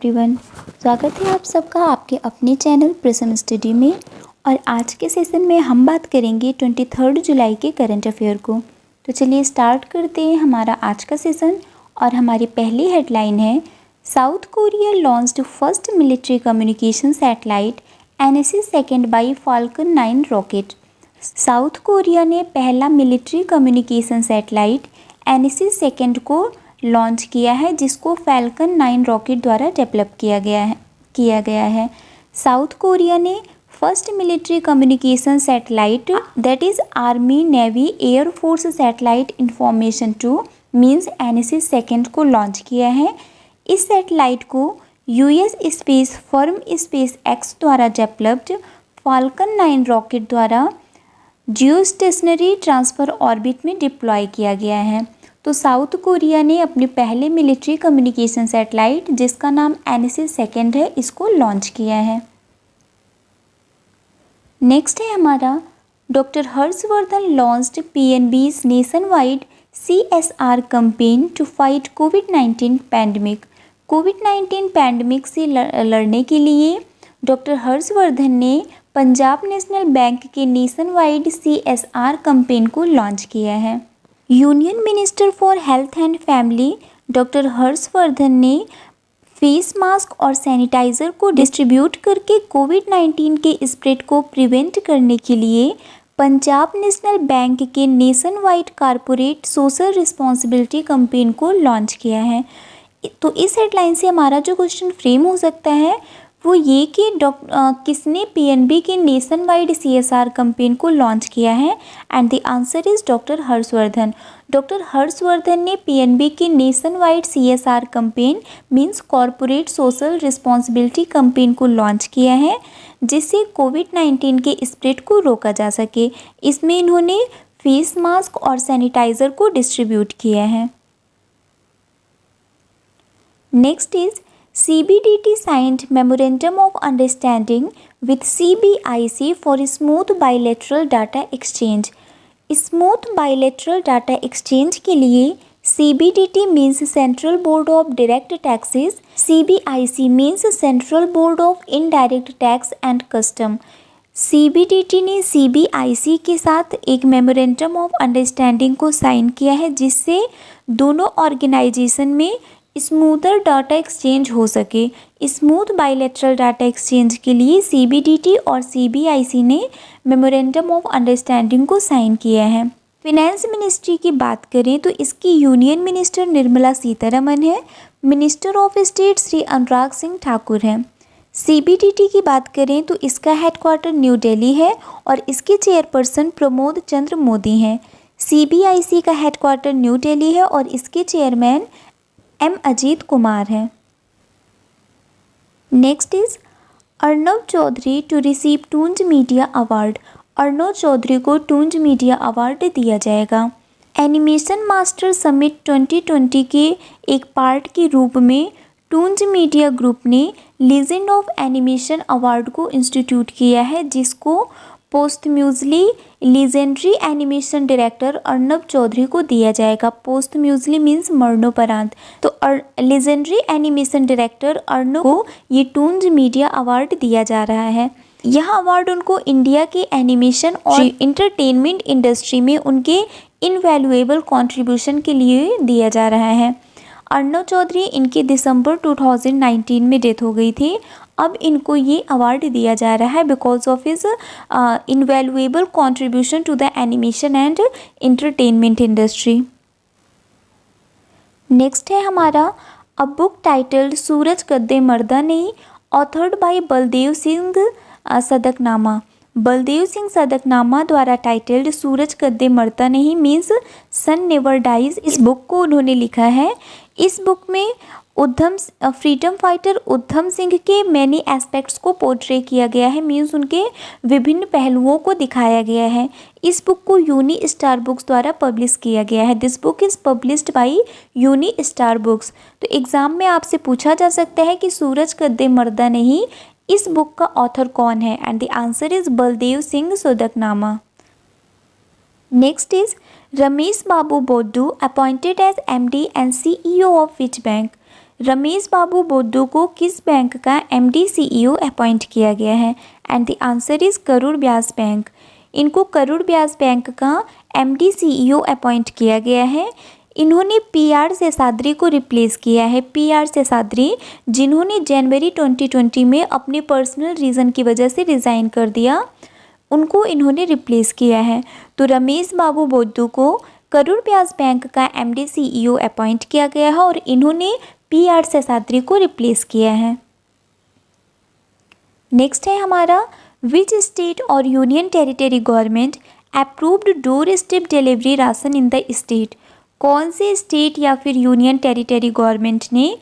Everyone, स्वागत है आप सबका आपके अपने चैनल प्रिज्म स्टडी में। और आज के सेशन में हम बात करेंगे 23 जुलाई के करंट अफेयर को। तो चलिए स्टार्ट करते हैं हमारा आज का सेशन। और हमारी पहली हेडलाइन है, south Korea launched first military communication satellite NSC second by falcon 9 rocket. South Korea ने पहला military communication satellite NSC second को लॉन्च किया है, जिसको फैल्कन 9 रॉकेट द्वारा डेवलप किया गया है। साउथ कोरिया ने first military communication satellite that is army navy air force satellite information 2 means NSC second को लॉन्च किया है। इस सैटेलाइट को US space firm space x द्वारा डेवलप्ड फाल्कन 9 रॉकेट द्वारा जियोस्टेशनरी ट्रांसफ़र ऑर्बिट में डिप्लॉय किया गया है। तो साउथ कोरिया ने अपने पहले मिलिट्री कम्युनिकेशन सैटेलाइट, जिसका नाम NSC सेकेंड है, इसको लॉन्च किया है। नेक्स्ट है हमारा, doctor Harshvardhan launched PNB's nation wide CSR campaign to fight covid pandemic. Covid pandemic से लड़ने के लिए डॉक्टर हर्षवर्धन ने पंजाब नेशनल बैंक के नेशन वाइड CSR कैंपेन को लॉन्च किया है। Union minister for health and family doctor Harshvardhan ने फेस मास्क और सैनिटाइज़र को डिस्ट्रीब्यूट करके कोविड-19 के स्प्रेड को प्रिवेंट करने के लिए पंजाब नेशनल बैंक के nation wide corporate social responsibility campaign को लॉन्च किया है। तो इस हेडलाइन से हमारा जो क्वेश्चन फ्रेम हो सकता है वो ये कि किसने PNB के नेशन वाइड CSR कैंपेन को लॉन्च किया है, and the answer is doctor Harshvardhan. Doctor Harshvardhan ने PNB के nation wide CSR campaign means corporate social responsibility campaign को लॉन्च किया है, जिससे कोविड-19 के स्प्रेड को रोका जा सके। इसमें इन्होंने फेस मास्क और सैनिटाइज़र को डिस्ट्रीब्यूट किया है। Next is CBDT signed Memorandum of Understanding with CBIC for smooth bilateral data exchange। Smooth bilateral data exchange के लिए CBDT means central board of direct taxes, CBIC means central board of indirect tax and custom. CBDT ने CBIC के साथ एक memorandum of understanding को sign किया है, जिससे दोनों ऑर्गेनाइजेशन में स्मूथर डाटा एक्सचेंज हो सके। स्मूथ बाइलेटरल डाटा एक्सचेंज के लिए CBDT और CBIC ने मेमोरेंडम ऑफ अंडरस्टैंडिंग को साइन किया है। फिनेंस मिनिस्ट्री की बात करें तो इसकी यूनियन मिनिस्टर निर्मला सीतारमन है, minister of state Shri Anurag Singh Thakur हैं। CBDT की बात करें तो इसका हेडक्वार्टर न्यू दिल्ली है और इसके चेयरपर्सन प्रमोद चंद्र मोदी हैं। CBIC का हेडक्वार्टर न्यू दिल्ली है और इसके चेयरमैन M अजीत कुमार है। Next is Arnab Chaudhary to receive Toonz media award. Arnab Chaudhary को टूंज मीडिया अवार्ड दिया जाएगा। एनिमेशन मास्टर समिट 2020 के एक पार्ट के रूप में टूंज मीडिया ग्रुप ने लीजेंड ऑफ एनिमेशन अवार्ड को इंस्टीट्यूट किया है, जिसको posthumously legendary animation director Arnab Chaudhary को दिया जाएगा। पोस्टम्यूजली मीन्स मरणोपरांत। तो लीजेंडरी एनिमेशन डायरेक्टर अर्नब को ये टूंज मीडिया अवार्ड दिया जा रहा है। यह अवार्ड उनको इंडिया के एनिमेशन और इंटरटेनमेंट इंडस्ट्री में उनके इनवैल्यूएबल कंट्रीब्यूशन के लिए दिया जा रहा है। अर्नब चौधरी इनके दिसंबर 2019 में डेथ हो गई थी। अब इनको ये अवार्ड दिया जा रहा है because of his invaluable contribution to the animation and entertainment industry. Next है हमारा, a book titled Suraj Kadde Marda Nahin, authored by Baldev Singh Sadaknama. Baldev Singh Sadaknama द्वारा titled Suraj Kadde Marta Nahin means sun never dies, इस बुक को उन्होंने लिखा है। इस बुक में फ्रीडम फाइटर उधम सिंह के मैनी एस्पेक्ट्स को पोर्ट्रे किया गया है, मीन्स उनके विभिन्न पहलुओं को दिखाया गया है। इस बुक को यूनी स्टार बुक्स द्वारा पब्लिश किया गया है। This book is published by Unistar Books. तो एग्ज़ाम में आपसे पूछा जा सकता है कि सूरज कद्दे मर्दा नहीं, इस बुक का ऑथर कौन है, and the answer is Baldev Singh Sadaknama. Next is Ramesh Babu Boddu appointed as MD and CEO of which bank। Ramesh Babu Boddu को किस बैंक का एमडी सीईओ अपॉइंट किया गया है? And the answer is Karur Vyas bank. इनको करूर व्यास बैंक का एमडी सीईओ अपॉइंट किया गया है। इन्होंने पीआर शेषाद्री को रिप्लेस किया है। पीआर शेषाद्री जिन्होंने जनवरी 2020 में अपने पर्सनल रीज़न की वजह से रिज़ाइन कर दिया, उनको इन्होंने रिप्लेस किया है। तो रमेश बाबू बोद्दू को करूर व्यास बैंक का एमडी सीईओ अपॉइंट किया गया है और इन्होंने पीआर शेषाद्री को रिप्लेस किया है। नेक्स्ट है हमारा, विच स्टेट और union territory government approved door step delivery ration in the state? कौन से स्टेट या फिर यूनियन टेरिटरी गवर्नमेंट ने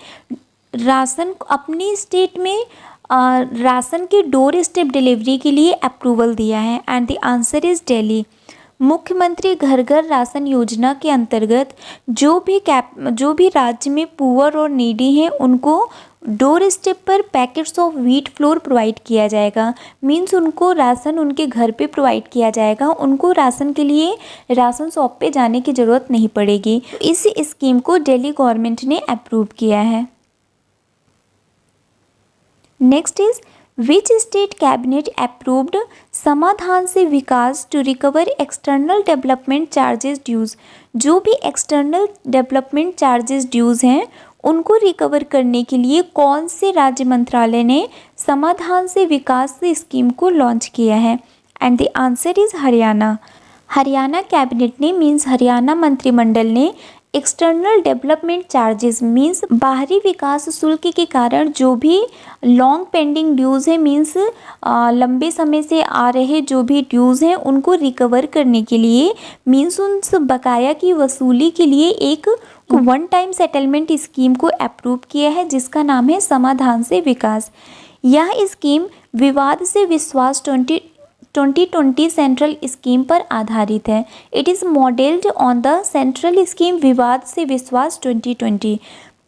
राशन अपनी स्टेट में राशन की डोर स्टेप डिलीवरी के लिए अप्रूवल दिया है? And the answer is Delhi. मुख्यमंत्री घर घर राशन योजना के अंतर्गत जो भी राज्य में पुअर और नीडी हैं उनको डोर स्टेप पर packets of wheat flour provide किया जाएगा। मीन्स उनको राशन उनके घर पे प्रोवाइड किया जाएगा, उनको राशन के लिए राशन शॉप पे जाने की ज़रूरत नहीं पड़ेगी। इस स्कीम को दिल्ली गवर्नमेंट ने अप्रूव किया है। Next is, which state cabinet approved Samadhan se Vikas to recover external development charges dues? जो भी एक्सटर्नल डेवलपमेंट चार्जेस ड्यूज़ हैं उनको रिकवर करने के लिए कौन से राज्य मंत्रालय ने समाधान से विकास स्कीम को लॉन्च किया है? And the answer is Haryana. Haryana cabinet ने मीन्स हरियाणा मंत्रिमंडल ने एक्सटर्नल डेवलपमेंट चार्जेस मीन्स बाहरी विकास शुल्क के कारण जो भी लॉन्ग पेंडिंग ड्यूज़ है, मीन्स लंबे समय से आ रहे जो भी ड्यूज़ हैं उनको रिकवर करने के लिए, मीन्स उन बकाया की वसूली के लिए एक वन टाइम सेटलमेंट स्कीम को अप्रूव किया है जिसका नाम है समाधान से विकास। यह स्कीम विवाद से विश्वास 2020 सेंट्रल स्कीम पर आधारित है। It is modelled on the central scheme विवाद से विश्वास 2020।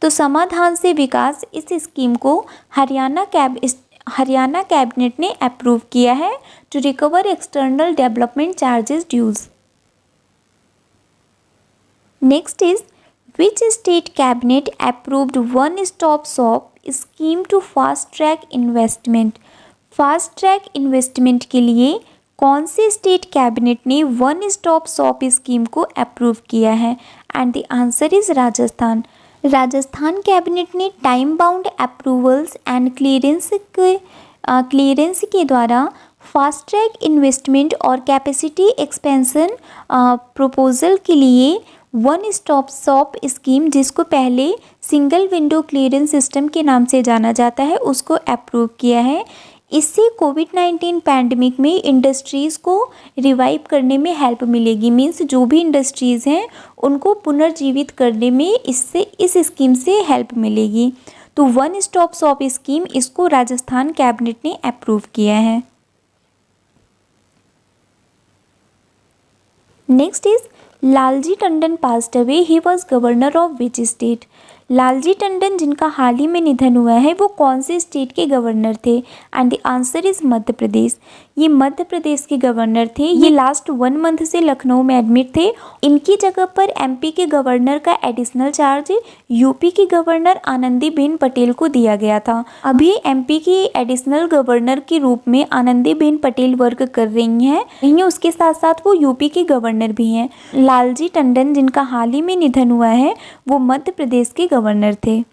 तो समाधान से विकास इस स्कीम को हरियाणा कैबिनेट ने अप्रूव किया है to recover external development charges dues. Next is, which state cabinet approved one stop shop scheme to fast track investment? Fast track investment के लिए कौन से स्टेट कैबिनेट ने वन स्टॉप शॉप स्कीम को approve किया है? And the answer is Rajasthan. Rajasthan cabinet ने time bound approvals and clearance के द्वारा फास्ट ट्रैक इन्वेस्टमेंट और कैपेसिटी एक्सपेंशन प्रपोजल के लिए वन स्टॉप शॉप स्कीम, जिसको पहले सिंगल विंडो क्लियरेंस सिस्टम के नाम से जाना जाता है, उसको अप्रूव किया है। इससे कोविड-19 पैंडमिक में इंडस्ट्रीज़ को रिवाइव करने में हेल्प मिलेगी। मीन्स जो भी इंडस्ट्रीज़ हैं उनको पुनर्जीवित करने में इस स्कीम से हेल्प मिलेगी। तो वन स्टॉप शॉप स्कीम, इसको राजस्थान कैबिनेट ने अप्रूव किया है। Next is, Lalji Tandon passed away, he was governor of which state? Lalji Tandon जिनका हाल ही में निधन हुआ है वो कौन से स्टेट के गवर्नर थे? And the answer is Madhya Pradesh. ये मध्य प्रदेश के गवर्नर थे। ये लास्ट 1 मंथ से लखनऊ में एडमिट थे। इनकी जगह पर एमपी के गवर्नर का एडिशनल चार्ज यूपी की गवर्नर आनंदीबेन पटेल को दिया गया था। अभी एमपी की एडिशनल गवर्नर के रूप में आनंदीबेन पटेल वर्क कर रही हैं। उसके साथ साथ वो यूपी की गवर्नर भी हैं। लालजी टंडन जिनका हाल ही में निधन हुआ है वो मध्य प्रदेश के गवर्नर थे।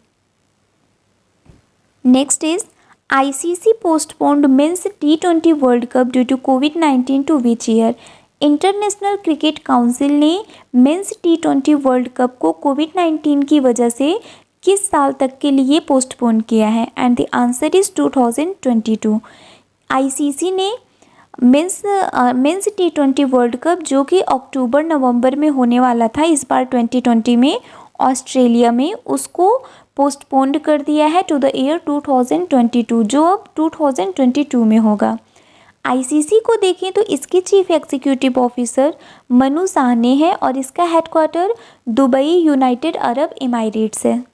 Next is, ICC postponed men's T20 World Cup due to कोविड-19 to which year? International Cricket Council ने मेंस T20 वर्ल्ड कप को कोविड-19 की वजह से किस साल तक के लिए पोस्टपोन किया है? And the answer is 2022। ICC ने मेंस T20 वर्ल्ड कप जो कि अक्टूबर-नवंबर में होने वाला था इस बार 2020 में ऑस्ट्रेलिया में, उसको पोस्टपोन्ड कर दिया है टू द ईयर 2022, जो अब 2022 में होगा। ICC को देखें तो इसके chief executive officer Manu Sawhney है और इसका headquarter Dubai, United Arab Emirates है।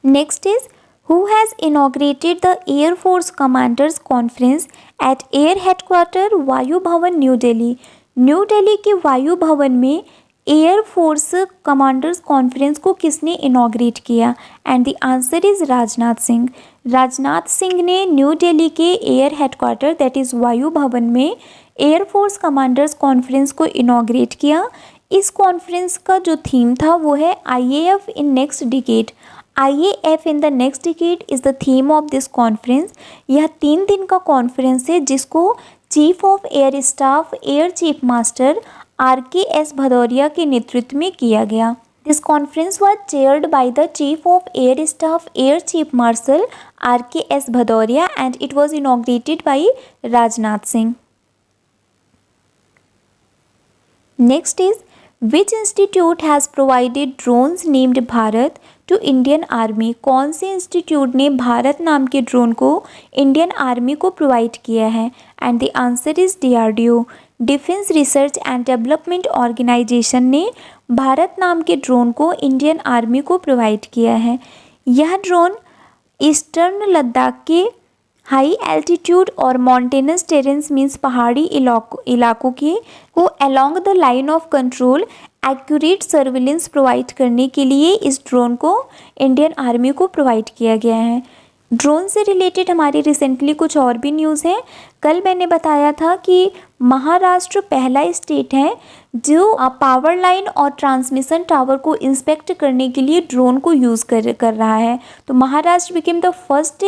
Next is, who has inaugurated the air force commanders conference at air headquarter Vayu Bhavan new Delhi? New Delhi के वायु भवन में एयर फोर्स कमांडर्स कॉन्फ्रेंस को किसने इनॉग्रेट किया? And the answer is Rajnath Singh. Rajnath Singh ने न्यू दिल्ली के एयर हेडक्वार्टर दैट इज़ वायु भवन में एयर फोर्स कमांडर्स कॉन्फ्रेंस को इनॉग्रेट किया। इस कॉन्फ्रेंस का जो थीम था वो है IAF in next decade. IAF in the next decade is the theme of this conference. यह 3 दिन का कॉन्फ्रेंस है जिसको chief of air staff air chief master RKS Bhadauria के नेतृत्व में किया गया। This conference was chaired by the Chief of Air Staff Air Chief Marshal RKS Bhadauria and it was inaugurated by Rajnath Singh. Next is, which institute has provided drones named Bharat to Indian Army? कौन से institute ने भारत नाम के drone को Indian army को provide किया है? And the answer is DRDO। Defence Research and Development Organisation ने भारत नाम के ड्रोन को इंडियन आर्मी को प्रोवाइड किया है। यह ड्रोन ईस्टर्न लद्दाख के हाई एल्टीट्यूड और माउंटेनस टेरेंस मीन्स पहाड़ी इलाकों के को along the line of control accurate surveillance provide करने के लिए इस ड्रोन को इंडियन आर्मी को प्रोवाइड किया गया है। ड्रोन से रिलेटेड हमारी रिसेंटली कुछ और भी न्यूज़ हैं। कल मैंने बताया था कि महाराष्ट्र पहला स्टेट है जो पावर लाइन और ट्रांसमिशन टावर को इंस्पेक्ट करने के लिए ड्रोन को यूज़ कर रहा है। तो Maharashtra became the first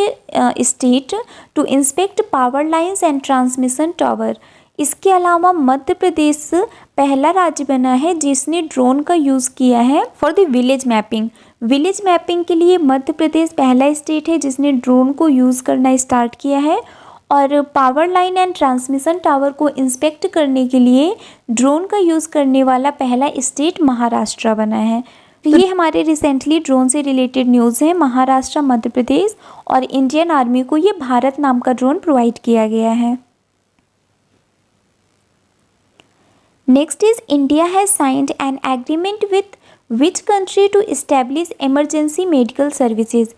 state to inspect power lines and transmission tower. इसके अलावा मध्य प्रदेश पहला राज्य बना है जिसने ड्रोन का यूज़ किया है for the village mapping. Village mapping के लिए मध्य प्रदेश पहला स्टेट है जिसने ड्रोन को यूज़ करना स्टार्ट किया है। और power line and transmission tower को इंस्पेक्ट करने के लिए ड्रोन का यूज़ करने वाला पहला स्टेट महाराष्ट्र बना है। तो ये हमारे रिसेंटली ड्रोन से रिलेटेड न्यूज़ हैं। महाराष्ट्र, मध्य प्रदेश और इंडियन आर्मी को ये भारत नाम का ड्रोन प्रोवाइड किया गया है। Next is, India has signed an agreement with which country to establish emergency medical services?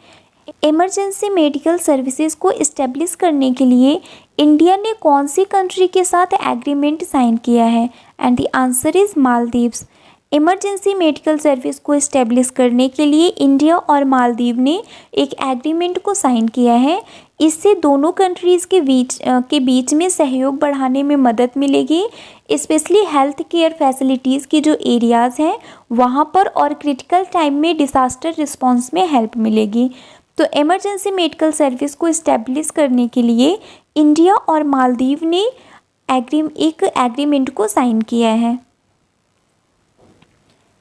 Emergency medical services को इस्टेब्लिश करने के लिए इंडिया ने कौन सी कंट्री के साथ एग्रीमेंट साइन किया है? And the answer is Maldives. Emergency medical service को इस्टेब्लिश करने के लिए इंडिया और मालदीव ने एक एग्रीमेंट को साइन किया है। इससे दोनों कंट्रीज़ के बीच में सहयोग बढ़ाने में मदद मिलेगी, स्पेशली हेल्थ केयर फैसिलिटीज़ की जो एरियाज़ हैं वहाँ पर, और क्रिटिकल टाइम में डिसास्टर रिस्पॉन्स में हेल्प मिलेगी। तो इमरजेंसी मेडिकल सर्विस को इस्टेब्लिश करने के लिए इंडिया और मालदीव ने एक एग्रीमेंट को साइन किया है।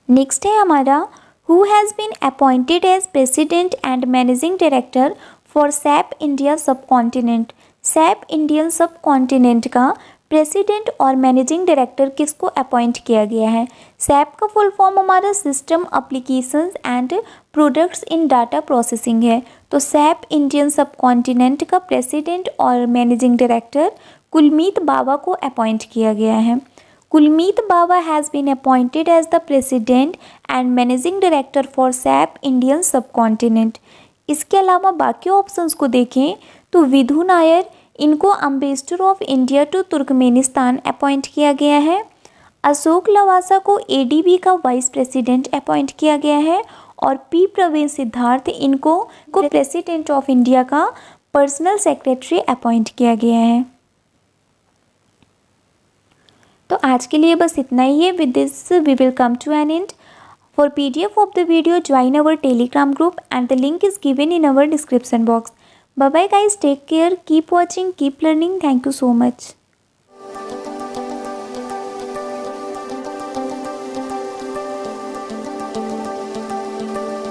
नेक्स्ट है हमारा, who has been appointed as president and managing director for SAP India subcontinent? SAP Indian subcontinent का प्रेसिडेंट और मैनेजिंग डायरेक्टर किसको अपॉइंट किया गया है? सैप का फुल फॉर्म हमारा system applications and products in data processing है। तो सैप इंडियन सब कॉन्टिनेंट का प्रेसिडेंट और मैनेजिंग डायरेक्टर कुलमीत बावा को अपॉइंट किया गया है। Kulmeet Bawa has been appointed as the president and managing director for SAP Indian सब कॉन्टिनेंट। इसके अलावा बाकी ऑप्शंस को देखें तो विधु नायर, इनको ambassador of India to Turkmenistan appoint किया गया है। अशोक लवासा को ADB का वाइस प्रेसिडेंट अपॉइंट किया गया है। और P प्रवीण सिद्धार्थ, इनको प्रेसिडेंट ऑफ इंडिया का पर्सनल सेक्रेटरी अपॉइंट किया गया है। तो आज के लिए बस इतना ही है। With this we will come to an end. For PDF of the video, join our Telegram group and the link is given in our description box. Bye bye guys, take care, keep watching, keep learning. Thank you so much.